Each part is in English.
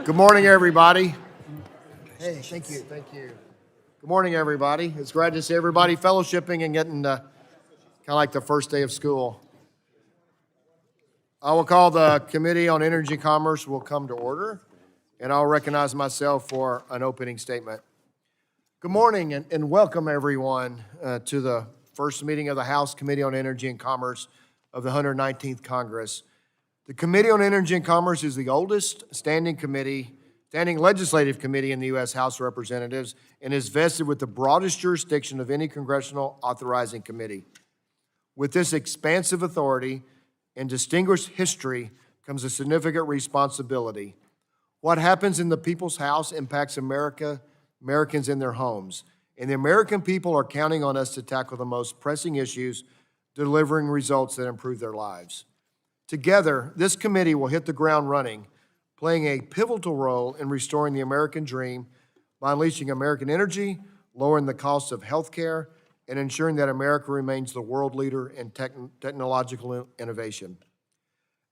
Good morning, everybody. Hey, thank you. Good morning, everybody. It's glad to see everybody fellowshipping and getting kind of like the first day of school. I will call the Committee on Energy and Commerce will come to order, and I'll recognize myself for an opening statement. Good morning and welcome, everyone, to the first meeting of the House Committee on Energy and Commerce of the 119th Congress. The Committee on Energy and Commerce is the oldest standing legislative committee in the U.S. House of Representatives and is vested with the broadest jurisdiction of any congressional authorizing committee. With this expansive authority and distinguished history comes a significant responsibility. What happens in the People's House impacts Americans in their homes, and the American people are counting on us to tackle the most pressing issues, delivering results that improve their lives. Together, this committee will hit the ground running, playing a pivotal role in restoring the American dream by unleashing American energy, lowering the cost of health care, and ensuring that America remains the world leader in technological innovation.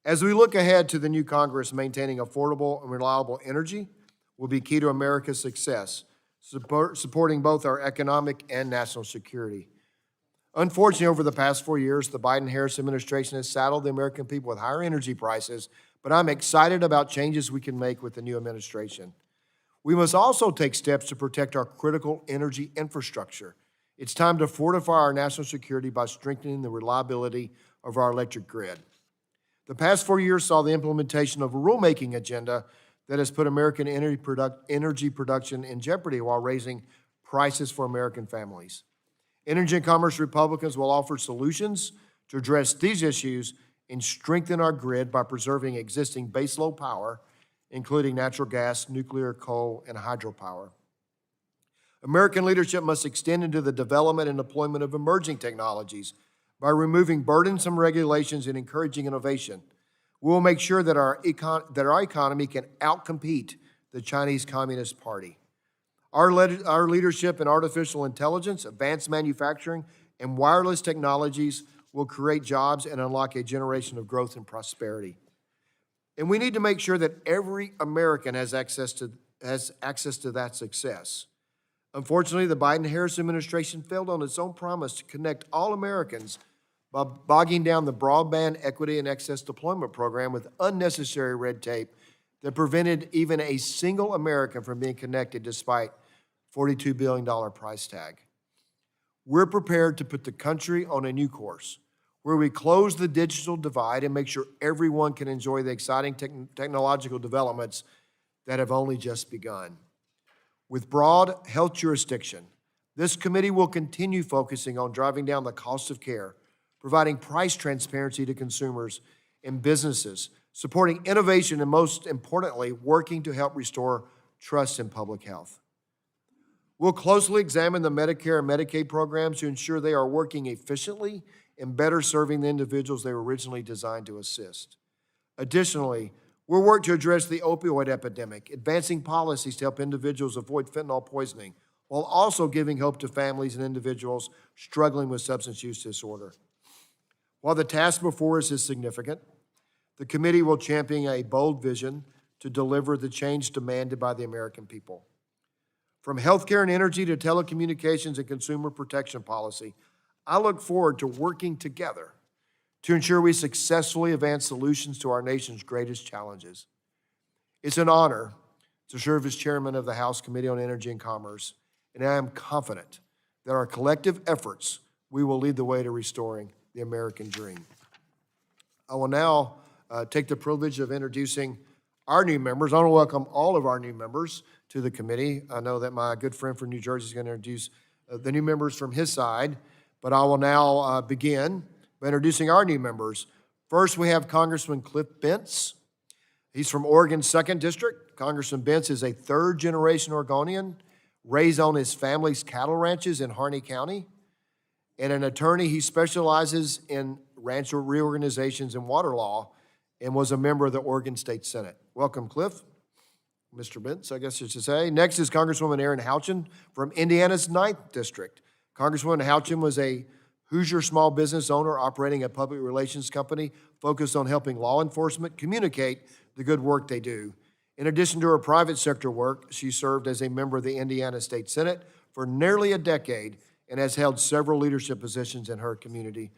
As we look ahead to the new Congress, maintaining affordable and reliable energy will be key to America's success, supporting both our economic and national security. Unfortunately, over the past 4 years, the Biden-Harris administration has saddled the American people with higher energy prices, but I'm excited about changes we can make with the new administration. We must also take steps to protect our critical energy infrastructure. It's time to fortify our national security by strengthening the reliability of our electric grid. The past 4 years saw the implementation of a rulemaking agenda that has put American energy production in jeopardy while raising prices for American families. Energy and Commerce Republicans will offer solutions to address these issues and strengthen our grid by preserving existing baseload power, including natural gas, nuclear, coal, and hydropower. American leadership must extend into the development and deployment of emerging technologies by removing burdensome regulations and encouraging innovation. We will make sure that our economy can outcompete the Chinese Communist Party. Our leadership in artificial intelligence, advanced manufacturing, and wireless technologies will create jobs and unlock a generation of growth and prosperity. And we need to make sure that every American has access to that success. Unfortunately, the Biden-Harris administration failed on its own promise to connect all Americans by bogging down the Broadband Equity and Access Deployment Program with unnecessary red tape that prevented even a single American from being connected despite $42 billion price tag. We're prepared to put the country on a new course where we close the digital divide and make sure everyone can enjoy the exciting technological developments that have only just begun. With broad health jurisdiction, this committee will continue focusing on driving down the cost of care, providing price transparency to consumers and businesses, supporting innovation, and most importantly, working to help restore trust in public health. We'll closely examine the Medicare and Medicaid programs to ensure they are working efficiently and better serving the individuals they were originally designed to assist. Additionally, we'll work to address the opioid epidemic, advancing policies to help individuals avoid fentanyl poisoning, while also giving hope to families and individuals struggling with substance use disorder. While the task before us is significant, the committee will champion a bold vision to deliver the change demanded by the American people. From healthcare and energy to telecommunications and consumer protection policy, I look forward to working together to ensure we successfully advance solutions to our nation's greatest challenges. It's an honor to serve as chairman of the House Committee on Energy and Commerce, and I am confident that our collective efforts, we will lead the way to restoring the American dream. I will now take the privilege of introducing our new members. I want to welcome all of our new members to the committee. I know that my good friend from New Jersey is going to introduce the new members from his side, but I will now begin by introducing our new members. First, we have Congressman Cliff Bentz. He's from Oregon's 2nd District. Congressman Bentz is a third-generation Oregonian, raised on his family's cattle ranches in Harney County. And an attorney, he specializes in rancher reorganizations and water law and was a member of the Oregon State Senate. Welcome, Cliff. Mr. Bentz, I guess I should say. Next is Congresswoman Erin Houchin from Indiana's 9th District. Congresswoman Houchin was a Hoosier small business owner operating a public relations company focused on helping law enforcement communicate the good work they do. In addition to her private sector work, she served as a member of the Indiana State Senate for nearly a decade and has held several leadership positions in her community.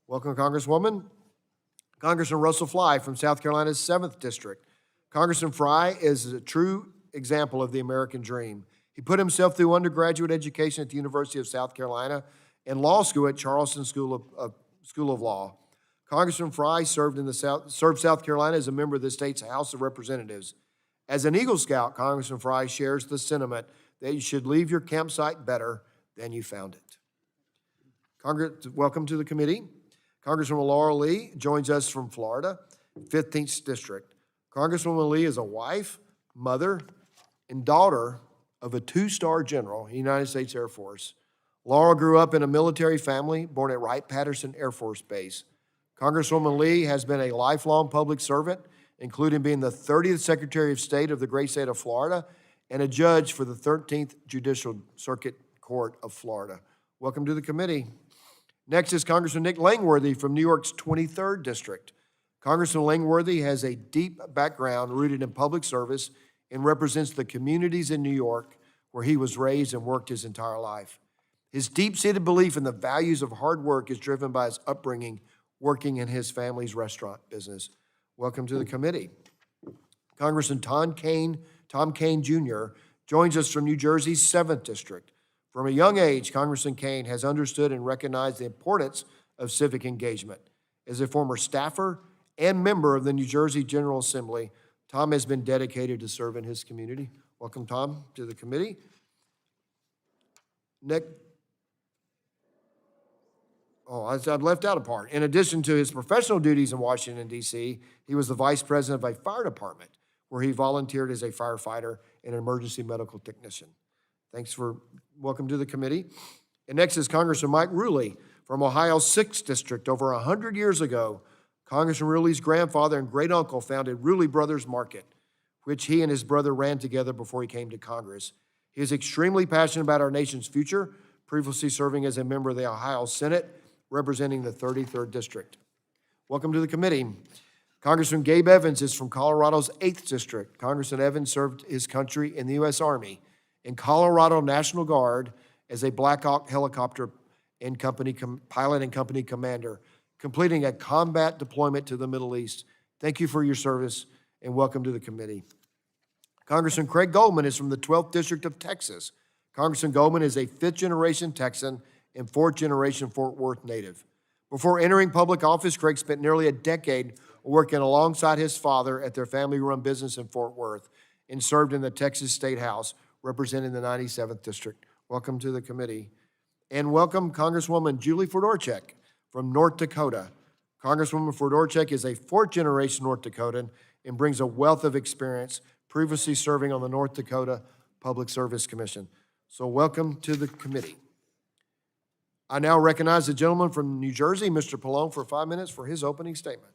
Welcome, Congresswoman. Congressman Russell Fly from South Carolina's 7th District. Congressman Fry is a true example of the American dream. He put himself through undergraduate education at the University of South Carolina and law school at Charleston School of Law. Congressman Fry served South Carolina as a member of the state's House of Representatives. As an Eagle Scout, Congressman Fry shares the sentiment that you should leave your campsite better than you found it. Welcome to the committee. Congresswoman Laura Lee joins us from Florida, 15th District. Congresswoman Lee is a wife, mother, and daughter of a 2-star general in the United States Air Force. Laura grew up in a military family, born at Wright-Patterson Air Force Base. Congresswoman Lee has been a lifelong public servant, including being the 30th Secretary of State of the great state of Florida and a judge for the 13th Judicial Circuit Court of Florida. Welcome to the committee. Next is Congressman Nick Langworthy from New York's 23rd District. Congressman Langworthy has a deep background rooted in public service and represents the communities in New York where he was raised and worked his entire life. His deep-seated belief in the values of hard work is driven by his upbringing working in his family's restaurant business. Welcome to the committee. Congressman Tom Kane Jr. joins us from New Jersey's 7th District. From a young age, Congressman Kane has understood and recognized the importance of civic engagement. As a former staffer and member of the New Jersey General Assembly, Tom has been dedicated to serving his community. Welcome, Tom, to the committee. Nick. I've left out a part. In addition to his professional duties in Washington, D.C., he was the vice president of a fire department where he volunteered as a firefighter and an emergency medical technician. Welcome to the committee. And next is Congressman Mike Ruley from Ohio's 6th District. Over 100 years ago, Congressman Ruley's grandfather and great-uncle founded Ruley Brothers Market, which he and his brother ran together before he came to Congress. He is extremely passionate about our nation's future, previously serving as a member of the Ohio Senate, representing the 33rd District. Welcome to the committee. Congressman Gabe Evans is from Colorado's 8th District. Congressman Evans served his country in the U.S. Army, in Colorado National Guard as a Black Hawk helicopter and company pilot and company commander, completing a combat deployment to the Middle East. Thank you for your service and welcome to the committee. Congressman Craig Goldman is from the 12th District of Texas. Congressman Goldman is a 5th-generation Texan and 4th-generation Fort Worth native. Before entering public office, Craig spent nearly a decade working alongside his father at their family-run business in Fort Worth and served in the Texas State House, representing the 97th District. Welcome to the committee. And welcome Congresswoman Julie Fedorchak from North Dakota. Congresswoman Fedorchak is a 4th-generation North Dakotan and brings a wealth of experience, previously serving on the North Dakota Public Service Commission. So welcome to the committee. I now recognize the gentleman from New Jersey, Mr. Pallone, for 5 minutes for his opening statement.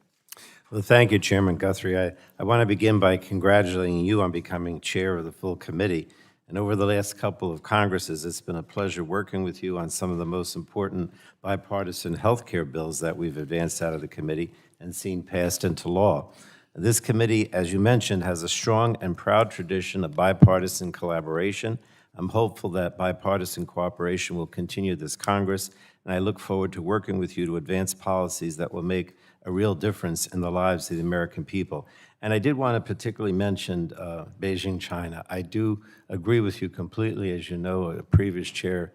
Well, thank you, Chairman Guthrie. I want to begin by congratulating you on becoming chair of the full committee. And over the last couple of Congresses, it's been a pleasure working with you on some of the most important bipartisan health care bills that we've advanced out of the committee and seen passed into law. This committee, as you mentioned, has a strong and proud tradition of bipartisan collaboration. I'm hopeful that bipartisan cooperation will continue this Congress, and I look forward to working with you to advance policies that will make a real difference in the lives of the American people. And I did want to particularly mention Beijing, China. I do agree with you completely. As you know, a previous chair,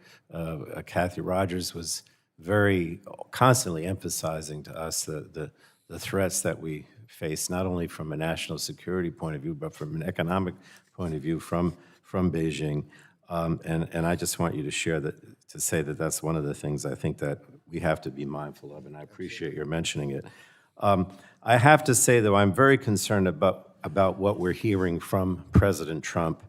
Kathy Rogers, was very constantly emphasizing to us the threats that we face, not only from a national security point of view, but from an economic point of view from Beijing. And I just want you to share that, to say that that's one of the things I think that we have to be mindful of, and I appreciate your mentioning it. I have to say, though, I'm very concerned about what we're hearing from President Trump.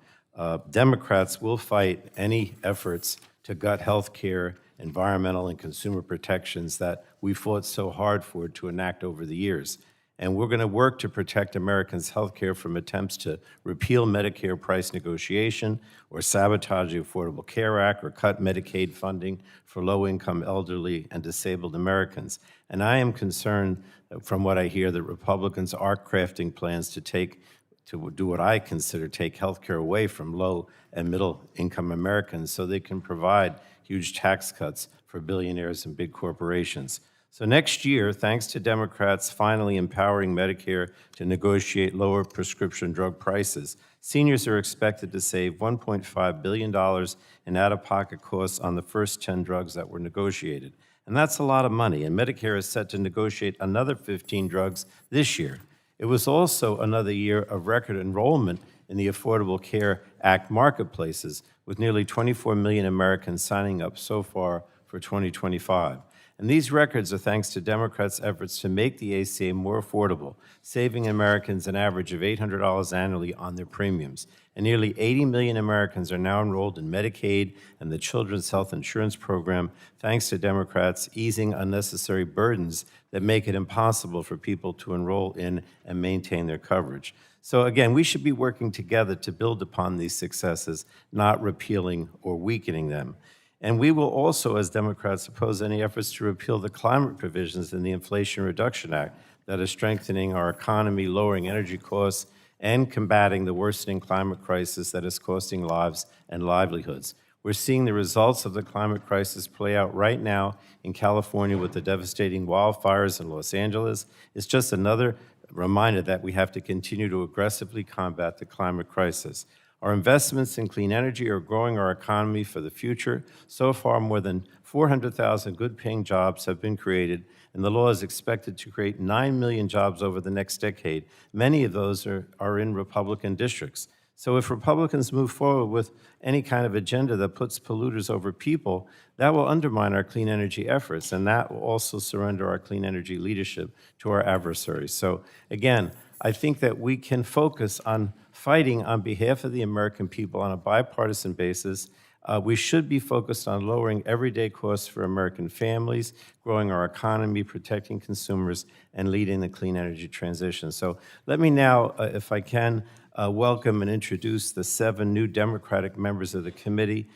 Democrats will fight any efforts to gut health care, environmental and consumer protections that we fought so hard for to enact over the years. And we're going to work to protect Americans' health care from attempts to repeal Medicare price negotiation or sabotage the Affordable Care Act or cut Medicaid funding for low-income, elderly, and disabled Americans. And I am concerned, from what I hear, that Republicans are crafting plans to take to do what I consider take healthcare away from low and middle income Americans so they can provide huge tax cuts for billionaires and big corporations. So next year, thanks to Democrats finally empowering Medicare to negotiate lower prescription drug prices, seniors are expected to save $1.5 billion in out-of-pocket costs on the first 10 drugs that were negotiated. And that's a lot of money, and Medicare is set to negotiate another 15 drugs this year. It was also another year of record enrollment in the Affordable Care Act marketplaces, with nearly 24 million Americans signing up so far for 2025. And these records are thanks to Democrats' efforts to make the ACA more affordable, saving Americans an average of $800 annually on their premiums. And nearly 80 million Americans are now enrolled in Medicaid and the Children's Health Insurance Program, thanks to Democrats easing unnecessary burdens that make it impossible for people to enroll in and maintain their coverage. So again, we should be working together to build upon these successes, not repealing or weakening them. And we will also, as Democrats, oppose any efforts to repeal the climate provisions in the Inflation Reduction Act that are strengthening our economy, lowering energy costs, and combating the worsening climate crisis that is costing lives and livelihoods. We're seeing the results of the climate crisis play out right now in California with the devastating wildfires in Los Angeles. It's just another reminder that we have to continue to aggressively combat the climate crisis. Our investments in clean energy are growing our economy for the future. So far, more than 400,000 good-paying jobs have been created, and the law is expected to create 9 million jobs over the next decade. Many of those are in Republican districts. So if Republicans move forward with any kind of agenda that puts polluters over people, that will undermine our clean energy efforts, and that will also surrender our clean energy leadership to our adversaries. So again, I think that we can focus on fighting on behalf of the American people on a bipartisan basis. We should be focused on lowering everyday costs for American families, growing our economy, protecting consumers, and leading the clean energy transition. So let me now, if I can, welcome and introduce the 7 new Democratic members of the committee.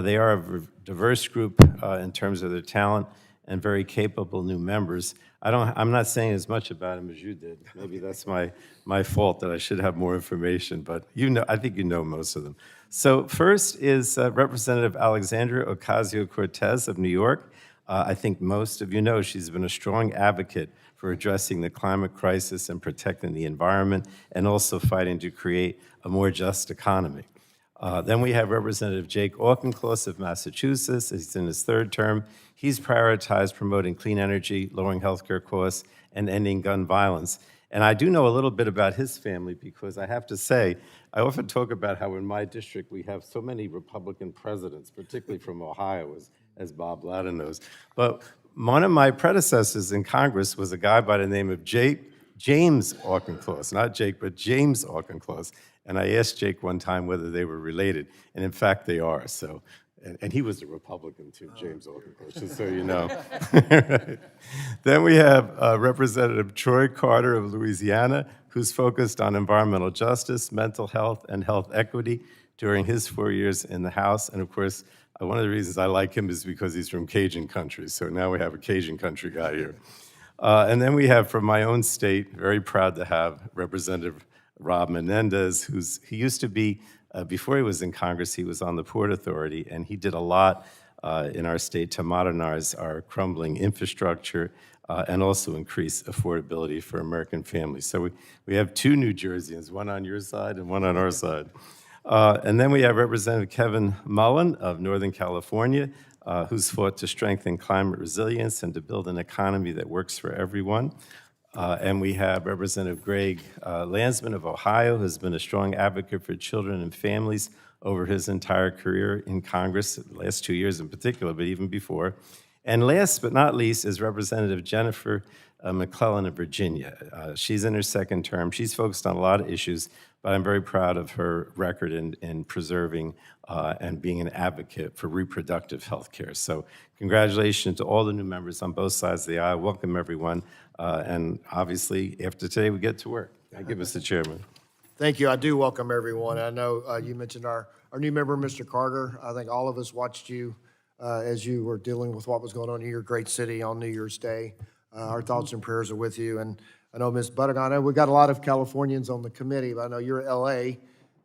They are a diverse group in terms of their talent and very capable new members. I'm not saying as much about them as you did. Maybe that's my fault that I should have more information, but I think you know most of them. So first is Representative Alexandria Ocasio-Cortez of New York. I think most of you know she's been a strong advocate for addressing the climate crisis and protecting the environment, and also fighting to create a more just economy. Then we have Representative Jake Auchincloss of Massachusetts. He's in his 3rd term. He's prioritized promoting clean energy, lowering healthcare costs, and ending gun violence. And I do know a little bit about his family because I have to say, I often talk about how in my district we have so many Republican presidents, particularly from Ohio, as Bob Ladin knows. But one of my predecessors in Congress was a guy by the name of James Auchincloss, not Jake, but James Auchincloss. And I asked Jake one time whether they were related, and in fact they are. So, and he was a Republican too, James Auchincloss, just so you know. Then we have Representative Troy Carter of Louisiana, who's focused on environmental justice, mental health, and health equity during his 4 years in the House. And of course, one of the reasons I like him is because he's from Cajun country. So now we have a Cajun country guy here. And then we have from my own state, very proud to have Representative Rob Menendez, he used to be, before he was in Congress, he was on the Port Authority, and he did a lot in our state to modernize our crumbling infrastructure and also increase affordability for American families. So we have 2 New Jerseyans, one on your side and one on our side. And then we have Representative Kevin Mullen of Northern California, who's fought to strengthen climate resilience and to build an economy that works for everyone. And we have Representative Greg Landsman of Ohio, who's been a strong advocate for children and families over his entire career in Congress, the last 2 years in particular, but even before. And last but not least is Representative Jennifer McClellan of Virginia. She's in her 2nd term. She's focused on a lot of issues, but I'm very proud of her record in preserving and being an advocate for reproductive health care. So congratulations to all the new members on both sides of the aisle. Welcome, everyone. And obviously, after today, we get to work. Thank you, Mr. Chairman. Thank you. I do welcome everyone. I know you mentioned our new member, Mr. Carter. I think all of us watched you as you were dealing with what was going on in your great city on New Year's Day. Our thoughts and prayers are with you. And I know Ms. Buttigieg, we've got a lot of Californians on the committee, but I know you're LA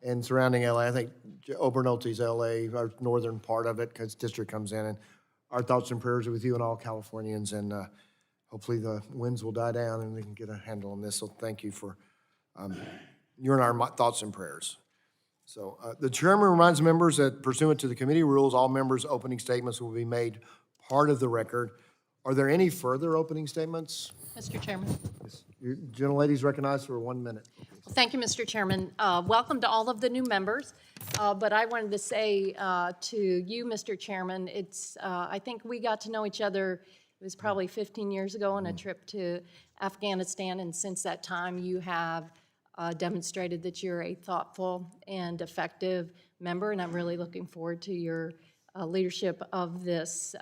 and surrounding LA. I think Obernolte's LA, our northern part of it, because district comes in. And our thoughts and prayers are with you and all Californians. And hopefully the winds will die down and we can get a handle on this. So thank you for, you're in our thoughts and prayers. So the chairman reminds members that pursuant to the committee rules, all members' opening statements will be made part of the record. Are there any further opening statements? Mr. Chairman. You gentleladies recognized for 1 minute. Thank you, Mr. Chairman. Welcome to all of the new members. But I wanted to say to you, Mr. Chairman, I think we got to know each other, it was probably 15 years ago on a trip to Afghanistan, and since that time you have demonstrated that you're a thoughtful and effective member, and I'm really looking forward to your leadership of this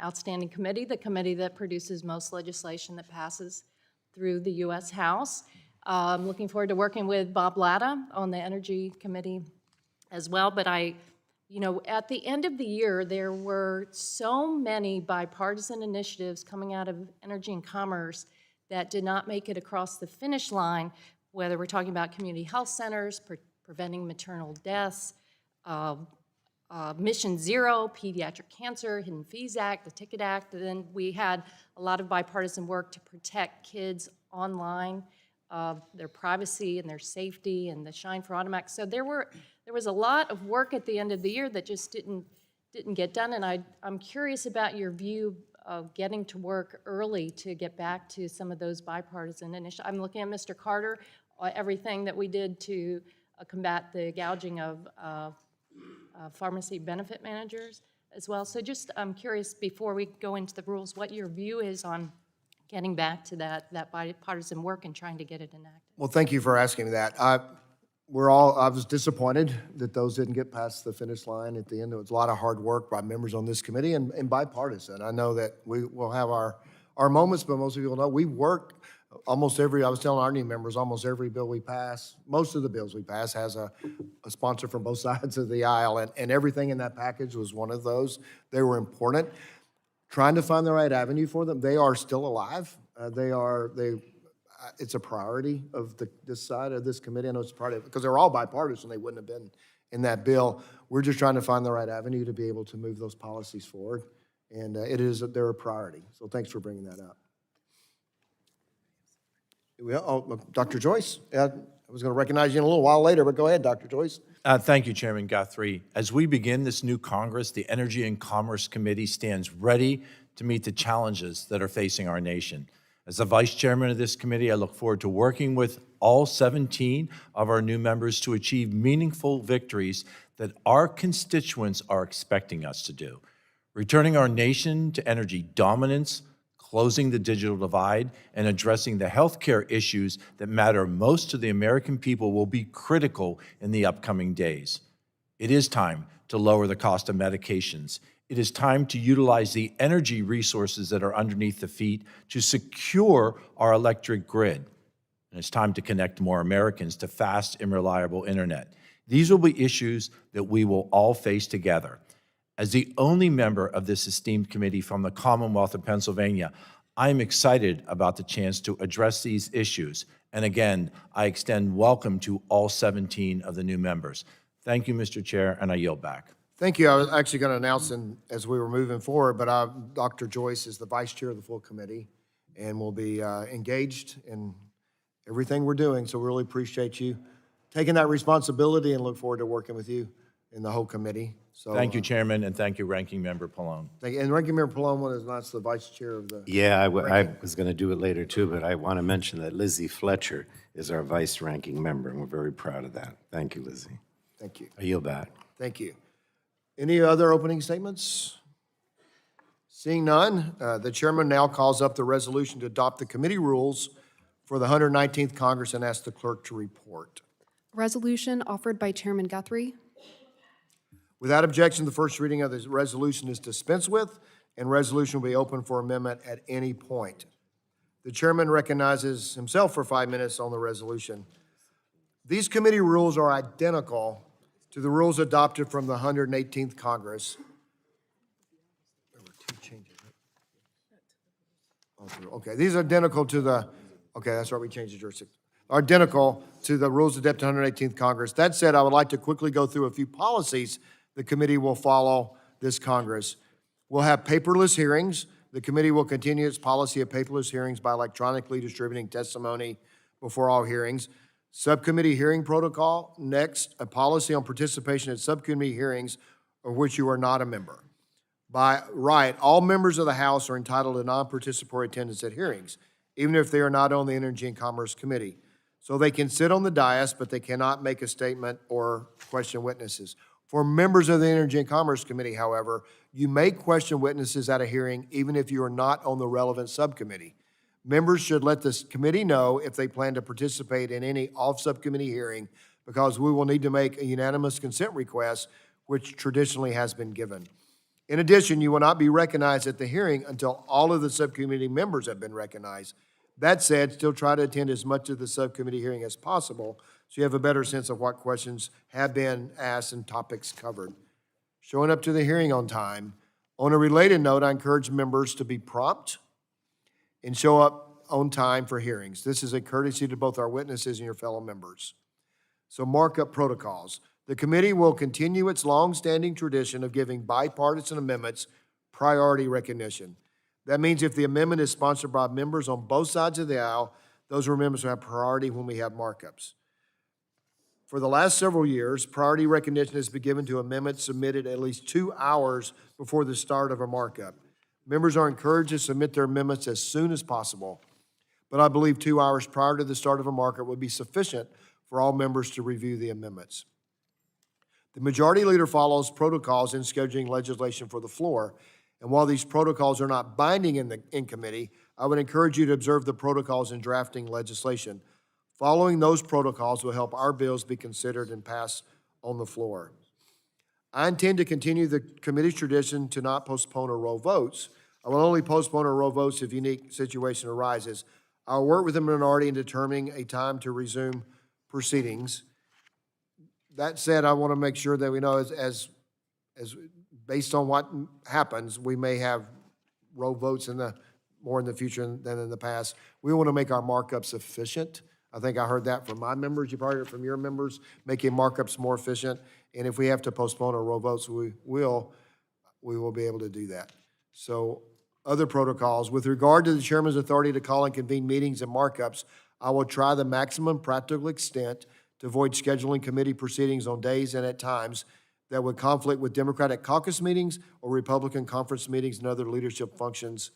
outstanding committee, the committee that produces most legislation that passes through the U.S. House. I'm looking forward to working with Bob Latta on the Energy Committee as well, but at the end of the year, there were so many bipartisan initiatives coming out of Energy and Commerce that did not make it across the finish line, whether we're talking about community health centers, preventing maternal deaths, Mission Zero, Pediatric Cancer, Hidden Fees Act, the Ticket Act, and then we had a lot of bipartisan work to protect kids online, their privacy and their safety, and the Shine for Autumn Act. So there was a lot of work at the end of the year that just didn't get done, and I'm curious about your view of getting to work early to get back to some of those bipartisan initiatives. I'm looking at Mr. Carter, everything that we did to combat the gouging of pharmacy benefit managers as well. So just I'm curious, before we go into the rules, what your view is on getting back to that bipartisan work and trying to get it enacted. Well, thank you for asking me that. I was disappointed that those didn't get past the finish line at the end. It was a lot of hard work by members on this committee and bipartisan. I know that we will have our moments, but most of you will know we work I was telling our new members, almost every bill we pass, most of the bills we pass has a sponsor from both sides of the aisle, and everything in that package was one of those. They were important. Trying to find the right avenue for them. They are still alive. It's a priority of this side of this committee. I know it's a priority because they're all bipartisan. They wouldn't have been in that bill. We're just trying to find the right avenue to be able to move those policies forward, and they're a priority. So thanks for bringing that up. Dr. Joyce, I was going to recognize you in a little while later, but go ahead, Dr. Joyce. Thank you, Chairman Guthrie. As we begin this new Congress, the Energy and Commerce Committee stands ready to meet the challenges that are facing our nation. As the Vice Chairman of this committee, I look forward to working with all 17 of our new members to achieve meaningful victories that our constituents are expecting us to do. Returning our nation to energy dominance, closing the digital divide, and addressing the healthcare issues that matter most to the American people will be critical in the upcoming days. It is time to lower the cost of medications. It is time to utilize the energy resources that are underneath the feet to secure our electric grid. And it's time to connect more Americans to fast and reliable internet. These will be issues that we will all face together. As the only member of this esteemed committee from the Commonwealth of Pennsylvania, I am excited about the chance to address these issues. And again, I extend welcome to all 17 of the new members. Thank you, Mr. Chair, and I yield back. Thank you. I was actually going to announce as we were moving forward, but Dr. Joyce is the vice chair of the full committee and will be engaged in everything we're doing. So we really appreciate you taking that responsibility and look forward to working with you in the whole committee. So, thank you, Chairman, and thank you, Ranking Member Pallone. Thank you. And Ranking Member Pallone is not the vice chair of the... Yeah, I was going to do it later too, but I want to mention that Lizzie Fletcher is our vice ranking member, and we're very proud of that. Thank you, Lizzie. Thank you. I yield back. Thank you. Any other opening statements? Seeing none, the chairman now calls up the resolution to adopt the committee rules for the 119th Congress and asks the clerk to report. Resolution offered by Chairman Guthrie. Without objection, the first reading of this resolution is dispensed with, and resolution will be open for amendment at any point. The chairman recognizes himself for 5 minutes on the resolution. These committee rules are identical to the rules adopted from the 118th Congress. There were two changes. Okay, these are identical to the, okay, that's right, we changed the jurisdiction. Are identical to the rules adopted 118th Congress. That said, I would like to quickly go through a few policies the committee will follow this Congress. We'll have paperless hearings. The committee will continue its policy of paperless hearings by electronically distributing testimony before all hearings. Subcommittee hearing protocol. Next, a policy on participation at subcommittee hearings of which you are not a member. By right, all members of the House are entitled to non-participatory attendance at hearings, even if they are not on the Energy and Commerce Committee. So they can sit on the dais, but they cannot make a statement or question witnesses. For members of the Energy and Commerce Committee, however, you may question witnesses at a hearing even if you are not on the relevant subcommittee. Members should let this committee know if they plan to participate in any off-subcommittee hearing because we will need to make a unanimous consent request, which traditionally has been given. In addition, you will not be recognized at the hearing until all of the subcommittee members have been recognized. That said, still try to attend as much of the subcommittee hearing as possible so you have a better sense of what questions have been asked and topics covered. Showing up to the hearing on time. On a related note, I encourage members to be prompt and show up on time for hearings. This is a courtesy to both our witnesses and your fellow members. So markup protocols. The committee will continue its long-standing tradition of giving bipartisan amendments priority recognition. That means if the amendment is sponsored by members on both sides of the aisle, those amendments will have priority when we have markups. For the last several years, priority recognition has been given to amendments submitted at least 2 hours before the start of a markup. Members are encouraged to submit their amendments as soon as possible, but I believe 2 hours prior to the start of a markup would be sufficient for all members to review the amendments. The majority leader follows protocols in scheduling legislation for the floor, and while these protocols are not binding in committee, I would encourage you to observe the protocols in drafting legislation. Following those protocols will help our bills be considered and passed on the floor. I intend to continue the committee's tradition to not postpone or roll votes. I will only postpone or roll votes if a unique situation arises. I'll work with the minority in determining a time to resume proceedings. That said, I want to make sure that we know as based on what happens, we may have roll votes more in the future than in the past. We want to make our markups efficient. I think I heard that from my members. You probably heard it from your members, making markups more efficient. And if we have to postpone or roll votes, we will be able to do that. So other protocols. With regard to the chairman's authority to call and convene meetings and markups, I will try the maximum practical extent to avoid scheduling committee proceedings on days and at times that would conflict with Democratic caucus meetings or Republican conference meetings and other leadership functions,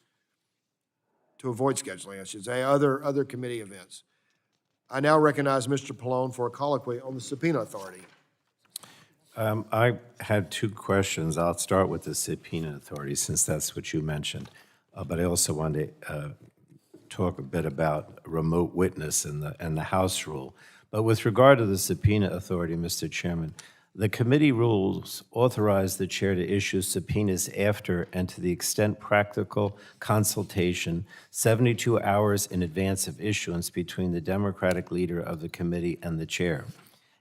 to avoid scheduling, I should say, other committee events. I now recognize Mr. Pallone for a colloquy on the subpoena authority. I had two questions. I'll start with the subpoena authority since that's what you mentioned. But I also wanted to talk a bit about remote witness and the House rule. But with regard to the subpoena authority, Mr. Chairman, the committee rules authorize the chair to issue subpoenas after and to the extent practical consultation 72 hours in advance of issuance between the Democratic leader of the committee and the chair.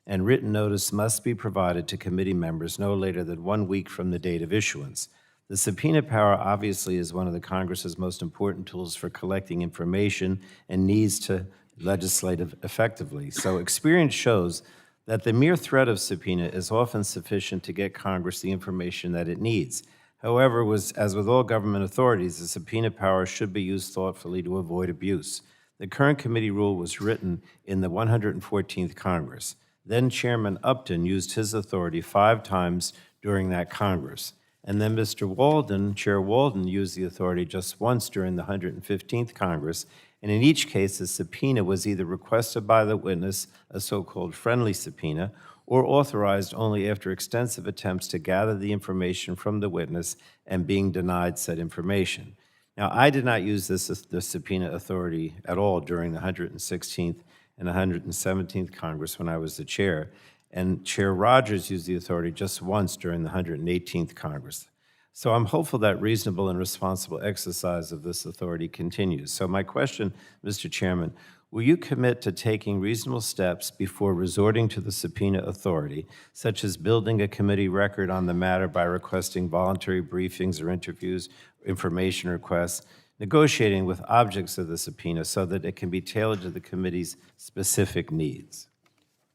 And written notice must be provided to committee members no later than 1 week from the date of issuance. The subpoena power obviously is one of the Congress's most important tools for collecting information and needs to legislate effectively. So experience shows that the mere threat of subpoena is often sufficient to get Congress the information that it needs. However, as with all government authorities, the subpoena power should be used thoughtfully to avoid abuse. The current committee rule was written in the 114th Congress. Then Chairman Upton used his authority 5 times during that Congress. And then Mr. Walden, Chair Walden, used the authority just once during the 115th Congress. And in each case, a subpoena was either requested by the witness, a so-called friendly subpoena, or authorized only after extensive attempts to gather the information from the witness and being denied said information. Now, I did not use the subpoena authority at all during the 116th and 117th Congress when I was the chair, and Chair Rogers used the authority just once during the 118th Congress. So I'm hopeful that reasonable and responsible exercise of this authority continues. So my question, Mr. Chairman, will you commit to taking reasonable steps before resorting to the subpoena authority, such as building a committee record on the matter by requesting voluntary briefings or interviews, information requests, negotiating with objects of the subpoena so that it can be tailored to the committee's specific needs.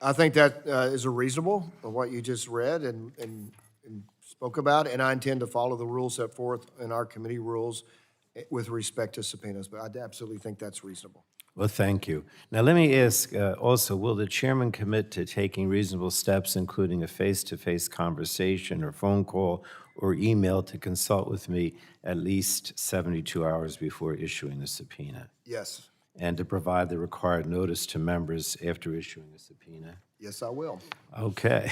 I think that is a reasonable of what you just read and spoke about, and I intend to follow the rules set forth in our committee rules with respect to subpoenas, but I absolutely think that's reasonable. Well, thank you. Now, let me ask also, will the chairman commit to taking reasonable steps, including a face-to-face conversation or phone call or email to consult with me at least 72 hours before issuing the subpoena? Yes. And to provide the required notice to members after issuing a subpoena? Yes, I will. Okay.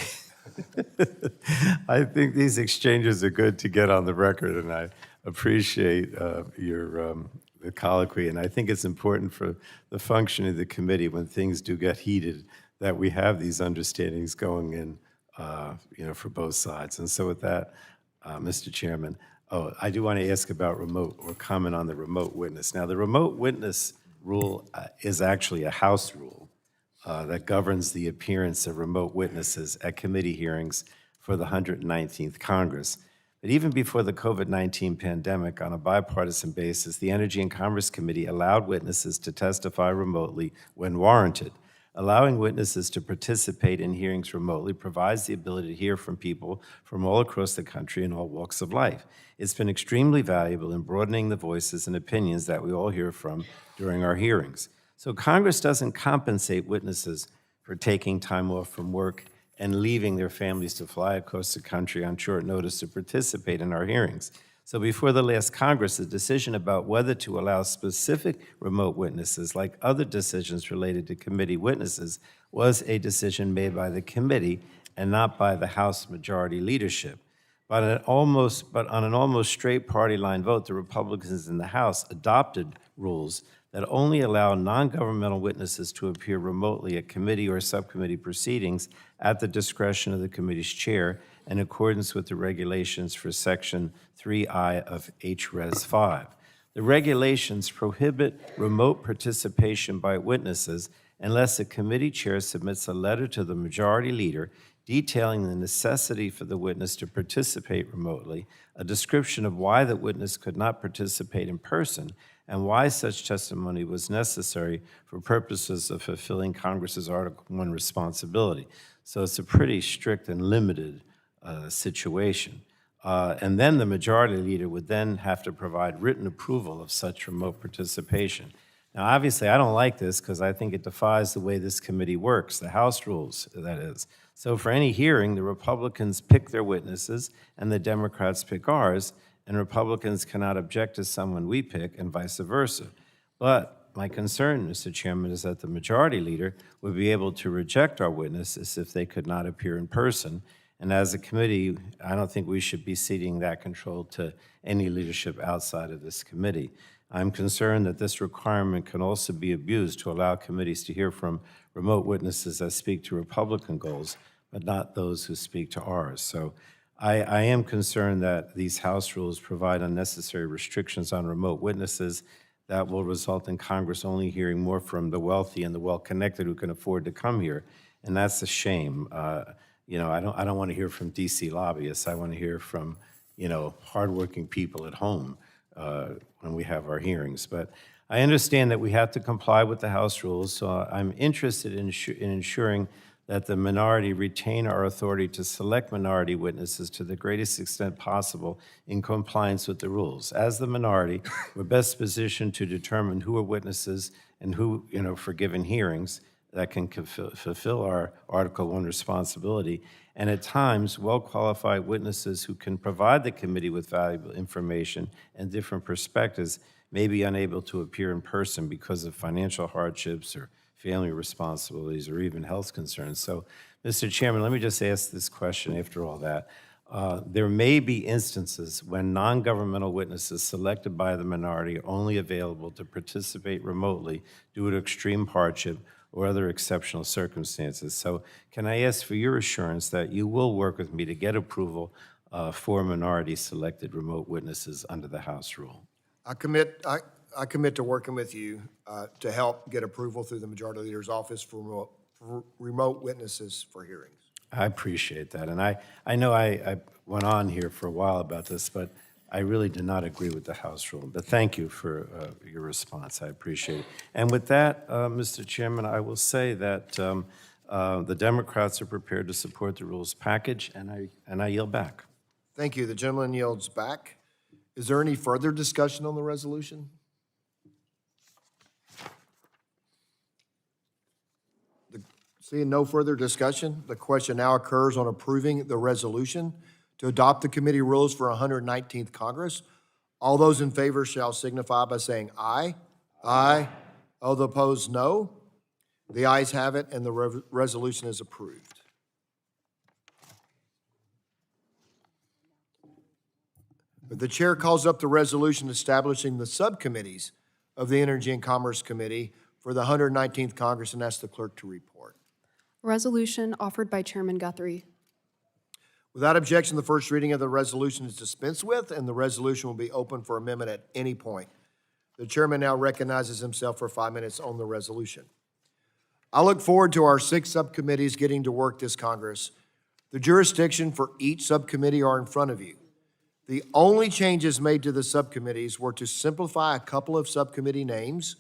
I think these exchanges are good to get on the record, and I appreciate the colloquy, and I think it's important for the function of the committee when things do get heated that we have these understandings going in, for both sides. And so with that, Mr. Chairman, I do want to ask about remote or comment on the remote witness. Now, the remote witness rule is actually a House rule that governs the appearance of remote witnesses at committee hearings for the 119th Congress. But even before the COVID-19 pandemic, on a bipartisan basis, the Energy and Commerce Committee allowed witnesses to testify remotely when warranted. Allowing witnesses to participate in hearings remotely provides the ability to hear from people from all across the country in all walks of life. It's been extremely valuable in broadening the voices and opinions that we all hear from during our hearings. So Congress doesn't compensate witnesses for taking time off from work and leaving their families to fly across the country on short notice to participate in our hearings. So before the last Congress, the decision about whether to allow specific remote witnesses, like other decisions related to committee witnesses, was a decision made by the committee and not by the House majority leadership. But on an almost straight party line vote, the Republicans in the House adopted rules that only allow non-governmental witnesses to appear remotely at committee or subcommittee proceedings at the discretion of the committee's chair in accordance with the regulations for Section 3I of HRes 5. The regulations prohibit remote participation by witnesses unless a committee chair submits a letter to the majority leader detailing the necessity for the witness to participate remotely, a description of why the witness could not participate in person, and why such testimony was necessary for purposes of fulfilling Congress's Article I responsibility. So it's a pretty strict and limited situation. And then the majority leader would then have to provide written approval of such remote participation. Now, obviously, I don't like this because I think it defies the way this committee works, the House rules, that is. So for any hearing, the Republicans pick their witnesses and the Democrats pick ours, and Republicans cannot object to someone we pick and vice versa. But my concern, Mr. Chairman, is that the majority leader would be able to reject our witnesses if they could not appear in person. And as a committee, I don't think we should be ceding that control to any leadership outside of this committee. I'm concerned that this requirement can also be abused to allow committees to hear from remote witnesses that speak to Republican goals, but not those who speak to ours. So I am concerned that these House rules provide unnecessary restrictions on remote witnesses that will result in Congress only hearing more from the wealthy and the well-connected who can afford to come here, and that's a shame. I don't want to hear from D.C. lobbyists. I want to hear from, hardworking people at home when we have our hearings. But I understand that we have to comply with the House rules, so I'm interested in ensuring that the minority retain our authority to select minority witnesses to the greatest extent possible in compliance with the rules. As the minority, we're best positioned to determine who are witnesses and who, for given hearings that can fulfill our Article I responsibility, and at times, well-qualified witnesses who can provide the committee with valuable information and different perspectives may be unable to appear in person because of financial hardships or family responsibilities, or even health concerns. So, Mr. Chairman, let me just ask this question after all that. There may be instances when non-governmental witnesses selected by the minority are only available to participate remotely due to extreme hardship or other exceptional circumstances. So can I ask for your assurance that you will work with me to get approval for minority-selected remote witnesses under the House rule? I commit to working with you to help get approval through the Majority Leader's office for remote witnesses for hearings. I appreciate that. And I know I went on here for a while about this, but I really do not agree with the House rule. But thank you for your response. I appreciate it. And with that, Mr. Chairman, I will say that the Democrats are prepared to support the rules package, and I yield back. Thank you. The gentleman yields back. Is there any further discussion on the resolution? Seeing no further discussion, the question now occurs on approving the resolution to adopt the committee rules for 119th Congress. All those in favor shall signify by saying aye. Aye. All the opposed, no. The ayes have it, and the resolution is approved. The chair calls up the resolution establishing the subcommittees of the Energy and Commerce Committee for the 119th Congress and asks the clerk to report. Resolution offered by Chairman Guthrie. Without objection, the first reading of the resolution is dispensed with, and the resolution will be open for amendment at any point. The chairman now recognizes himself for 5 minutes on the resolution. I look forward to our 6 subcommittees getting to work this Congress. The jurisdiction for each subcommittee are in front of you. The only changes made to the subcommittees were to simplify a couple of subcommittee names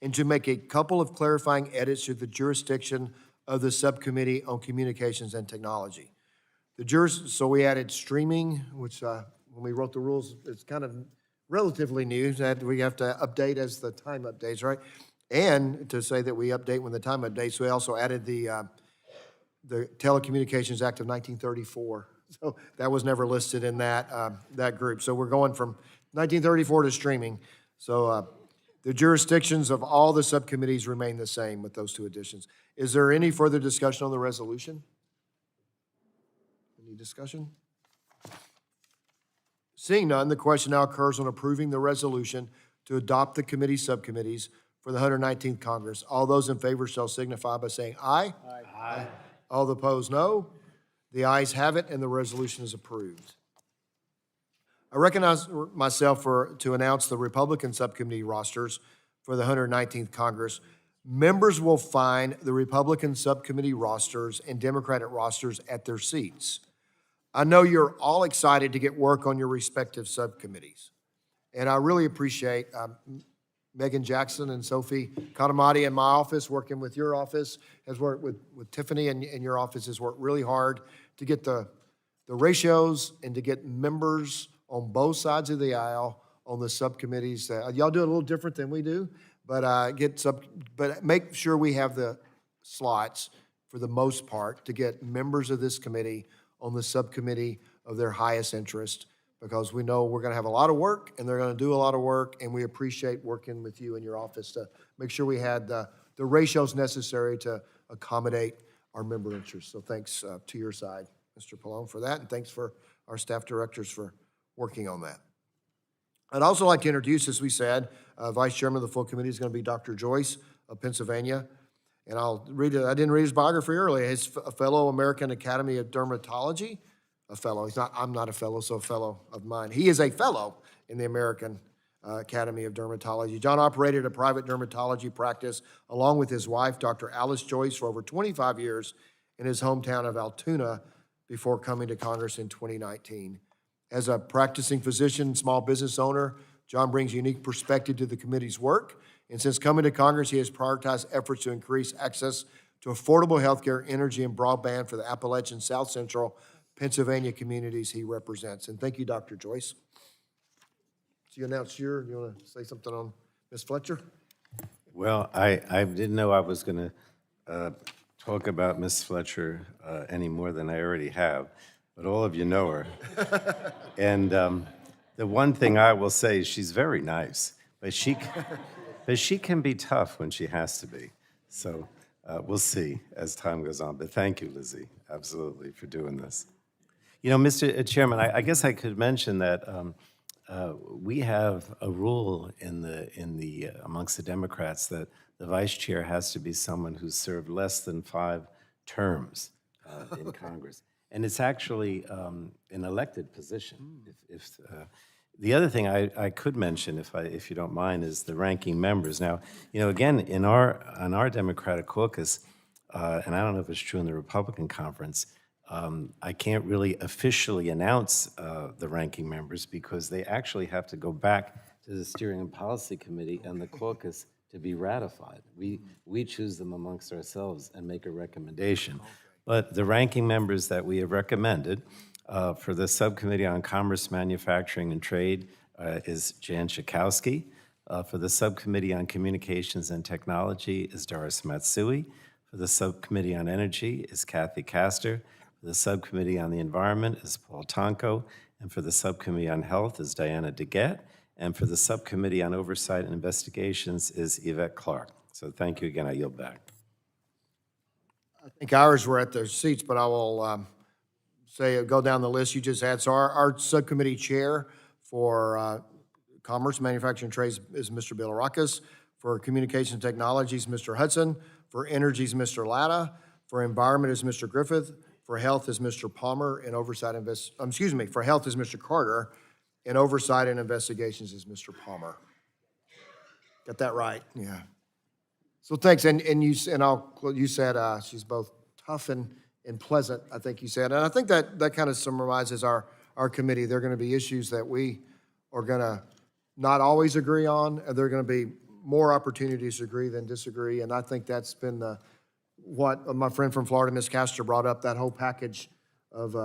and to make a couple of clarifying edits to the jurisdiction of the Subcommittee on Communications and Technology. So we added streaming, which when we wrote the rules, it's kind of relatively new, that we have to update as the time updates, right? And to say that we update when the time updates, we also added the Telecommunications Act of 1934. So that was never listed in that group. So we're going from 1934 to streaming. So the jurisdictions of all the subcommittees remain the same with those 2 additions. Is there any further discussion on the resolution? Any discussion? Seeing none, the question now occurs on approving the resolution to adopt the committee subcommittees for the 119th Congress. All those in favor shall signify by saying aye. Aye. All the opposed, no. The ayes have it, and the resolution is approved. I recognize myself to announce the Republican subcommittee rosters for the 119th Congress. Members will find the Republican subcommittee rosters and Democratic rosters at their seats. I know you're all excited to get work on your respective subcommittees, and I really appreciate Megan Jackson and Sophie Katamati in my office, working with your office, has worked with Tiffany and your office, has worked really hard to get the ratios and to get members on both sides of the aisle on the subcommittees. Y'all do it a little different than we do, but make sure we have the slots for the most part to get members of this committee on the subcommittee of their highest interest, because we know we're going to have a lot of work and they're going to do a lot of work, and we appreciate working with you in your office to make sure we had the ratios necessary to accommodate our member interests. So thanks to your side, Mr. Pallone, for that, and thanks for our staff directors for working on that. I'd also like to introduce, as we said, Vice Chairman of the full committee is going to be Dr. Joyce of Pennsylvania. And I'll read it. I didn't read his biography earlier. He's a fellow American Academy of Dermatology. A fellow. I'm not a fellow, so a fellow of mine. He is a fellow in the American Academy of Dermatology. John operated a private dermatology practice along with his wife, Dr. Alice Joyce, for over 25 years in his hometown of Altoona before coming to Congress in 2019. As a practicing physician, small business owner, John brings unique perspective to the committee's work. And since coming to Congress, he has prioritized efforts to increase access to affordable health care, energy, and broadband for the Appalachian South Central Pennsylvania communities he represents. And thank you, Dr. Joyce. So you announced you want to say something on Ms. Fletcher? Well, I didn't know I was going to talk about Ms. Fletcher any more than I already have, but all of you know her. And the one thing I will say is she's very nice, but she can be tough when she has to be. So we'll see as time goes on. But thank you, Lizzie, absolutely, for doing this. You know, Mr. Chairman, I guess I could mention that we have a rule in the amongst the Democrats that the vice chair has to be someone who's served less than 5 terms in Congress, and it's actually an elected position. The other thing I could mention, if you don't mind, is the ranking members. Now, you know, again, on our Democratic caucus, and I don't know if it's true in the Republican conference, I can't really officially announce the ranking members because they actually have to go back to the Steering and Policy Committee and the caucus to be ratified. We choose them amongst ourselves and make a recommendation. But the ranking members that we have recommended for the Subcommittee on Commerce, Manufacturing, and Trade is Jan Schakowsky. For the Subcommittee on Communications and Technology is Doris Matsui. For the Subcommittee on Energy is Kathy Castor. For the Subcommittee on the Environment is Paul Tonko. And for the Subcommittee on Health is Diana DeGette. And for the Subcommittee on Oversight and Investigations is Yvette Clark. So thank you again. I yield back. I think ours were at their seats, but I will go down the list you just had. So our subcommittee chair for Commerce, Manufacturing, and Trade is Mr. Bilirakis. For Communication Technologies, Mr. Hudson. For Energy is Mr. Latta. For Environment is Mr. Griffith. For Health is Mr. Palmer. And for Health is Mr. Carter. And Oversight and Investigations is Mr. Palmer. Got that right? Yeah. So thanks, you said she's both tough and pleasant, I think you said. And I think that kind of summarizes our committee. There are going to be issues that we are going to not always agree on, and there are going to be more opportunities to agree than disagree. And I think that's been what my friend from Florida, Ms. Castor, brought up, that whole package of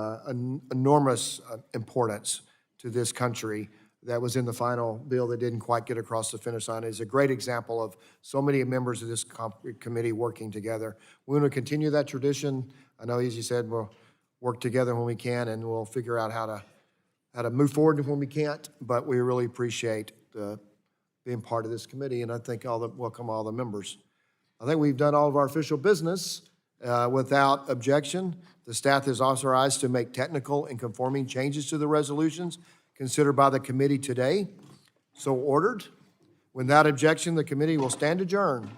enormous importance to this country that was in the final bill that didn't quite get across the finish line. Is a great example of so many members of this committee working together. We want to continue that tradition. I know, as you said, we'll work together when we can, and we'll figure out how to move forward when we can't. But we really appreciate being part of this committee, and I think welcome all the members. I think we've done all of our official business without objection. The staff is authorized to make technical and conforming changes to the resolutions considered by the committee today. So ordered. Without objection, the committee will stand adjourned.